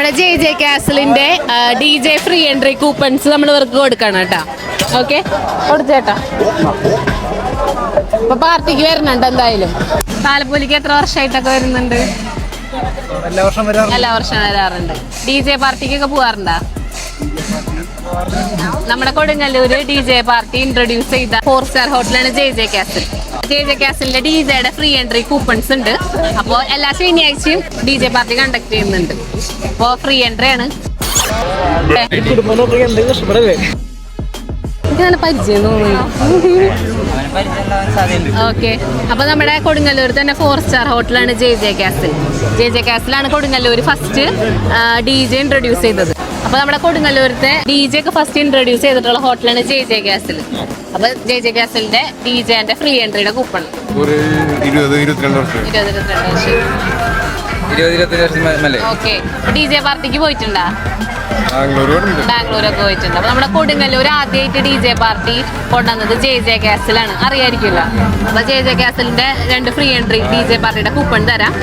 നമ്മുടെ JJ കാസലിന്റെ DJ free entry coupons നമ്മൾ ഇവർക്ക് കൊടുക്കണം കേട്ടോ. ഓക്കെ, കൊടുത്തേട്ടാ. ഇപ്പൊ പാർട്ടിക്ക് വരുന്നുണ്ട് എന്തായാലും. താലപ്പൊലിക്ക് എത്ര വർഷമായിട്ടൊക്കെ വരുന്നുണ്ട്? എല്ലാ വർഷം വരാറുണ്ട്. DJ പാർട്ടിക്കൊക്കെ പോവാറുണ്ടോ? നമ്മുടെ കൊടുങ്ങല്ലൂര് DJ പാർട്ടി ഇൻട്രൊഡ്യൂസ് ചെയ്ത 4-സ്റ്റാർ ഹോട്ടലാണ് JJ കാസിൽ. JJ കാസിലിന്റെ DJയുടെ ഫ്രീ എൻട്രി കൂപ്പൺസ് ഉണ്ട്. അപ്പോൾ എല്ലാ ശനിയാഴ്ചയും DJ പാർട്ടി കണ്ടക്ട് ചെയ്യുന്നുണ്ട്. അപ്പോൾ ഫ്രീ എൻട്രി ആണ്. എനിക്ക് നല്ല പരിചയം തോന്നുന്നു. ഓക്കെ, അപ്പൊ നമ്മുടെ കൊടുങ്ങല്ലൂർ തന്നെ 4-സ്റ്റാർ ഹോട്ടലാണ് JJ കാസിൽ. JJ കാസിലാണ് കൊടുങ്ങല്ലൂർ ഫസ്റ്റ് DJ ഇൻട്രൊഡ്യൂസ് ചെയ്തത്. അപ്പൊ നമ്മുടെ കൊടുങ്ങല്ലൂരത്തെ DJ ഒക്കെ ഫസ്റ്റ് ഇൻട്രൊഡ്യൂസ് ചെയ്തിട്ടുള്ള ഹോട്ടലാണ് JJ കാസിൽ. അപ്പൊ JJ കാസിലിന്റെ DJന്റെ ഫ്രീ എൻട്രിയുടെ കൂപ്പൺ 22 വർഷം. ഓക്കെ, DJ പാർട്ടിക്ക് പോയിട്ടുണ്ടാ? ബാംഗ്ലൂരൊക്കെ പോയിട്ടുണ്ട്. അപ്പൊ നമ്മുടെ കൊടുങ്ങല്ലൂർ ആദ്യമായിട്ട് DJ പാർട്ടി കൊണ്ടുവന്നത് JJ കാസിലാണ്, അറിയായിരിക്കില്ല. അപ്പൊ JJ കാസിലിന്റെ 2 ഫ്രീ എൻട്രി DJ പാർട്ടിയുടെ കൂപ്പൺ തരാം.